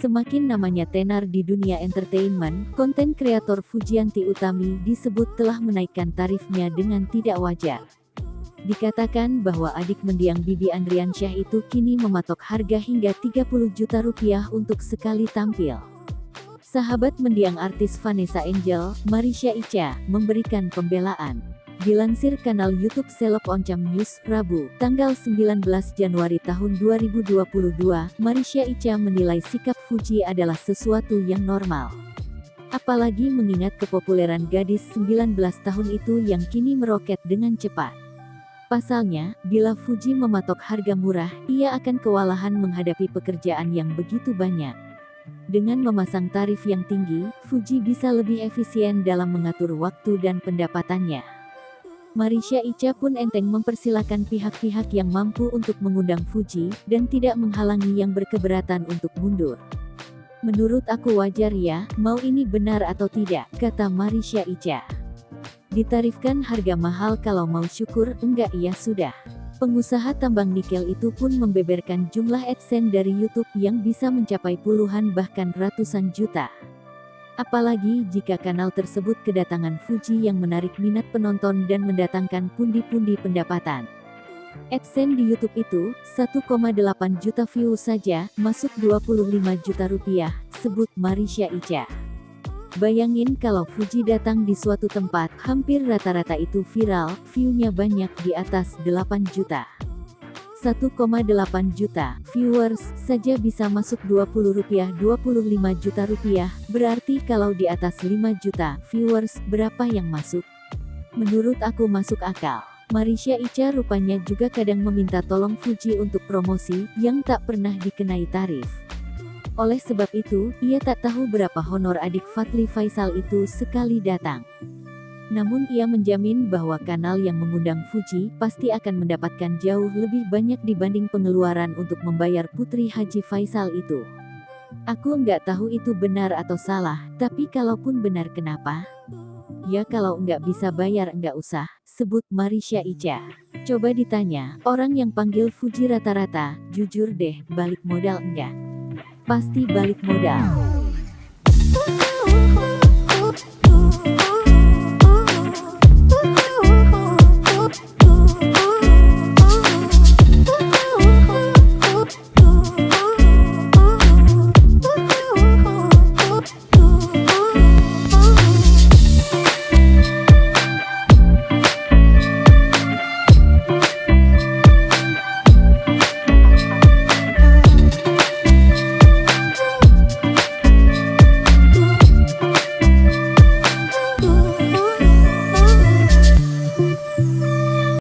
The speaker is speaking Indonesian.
Semakin namanya tenar di dunia entertainment, konten kreator Fujianti Utami disebut telah menaikkan tarifnya dengan tidak wajar. Dikatakan bahwa adik mendiang Bibi Andriansyah itu kini mematok harga hingga 30 juta rupiah untuk sekali tampil. Sahabat mendiang artis Vanessa Angel, Marisha Icha, memberikan pembelaan. Dilansir kanal YouTube Seleb Oncom News, Rabu, tanggal 19 Januari tahun 2022, Marisha Icha menilai sikap Fuji adalah sesuatu yang normal. Apalagi mengingat kepopuleran gadis 19 tahun itu yang kini meroket dengan cepat. Pasalnya, bila Fuji mematok harga murah, ia akan kewalahan menghadapi pekerjaan yang begitu banyak. Dengan memasang tarif yang tinggi, Fuji bisa lebih efisien dalam mengatur waktu dan pendapatannya. Marisha Icha pun enteng mempersilahkan pihak-pihak yang mampu untuk mengundang Fuji, dan tidak menghalangi yang berkeberatan untuk mundur. Menurut aku wajar ya, mau ini benar atau tidak, kata Marisha Icha. Ditarifkan harga mahal kalau mau syukur, enggak ya sudah. Pengusaha tambang nikel itu pun membeberkan jumlah AdSense dari YouTube yang bisa mencapai puluhan bahkan ratusan juta. Apalagi jika kanal tersebut kedatangan Fuji yang menarik minat penonton dan mendatangkan pundi-pundi pendapatan. AdSense di YouTube itu, 1,8 juta view saja, masuk 25 juta rupiah, sebut Marisha Icha. Bayangin kalau Fuji datang di suatu tempat, hampir rata-rata itu viral, view-nya banyak di atas 8 juta. 1,8 juta viewers saja bisa masuk Rp20, 25 juta rupiah, berarti kalau di atas 5 juta viewers, berapa yang masuk? Menurut aku masuk akal. Marisha Icha rupanya juga kadang meminta tolong Fuji untuk promosi, yang tak pernah dikenai tarif. Oleh sebab itu, ia tak tahu berapa honor adik Fadly Faisal itu sekali datang. Namun ia menjamin bahwa kanal yang mengundang Fuji pasti akan mendapatkan jauh lebih banyak dibanding pengeluaran untuk membayar putri Haji Faisal itu. Aku nggak tahu itu benar atau salah, tapi kalaupun benar kenapa? Ya kalau nggak bisa bayar nggak usah, sebut Marisha Icha. Coba ditanya, orang yang panggil Fuji rata-rata, jujur deh, balik modal enggak? Pasti balik modal.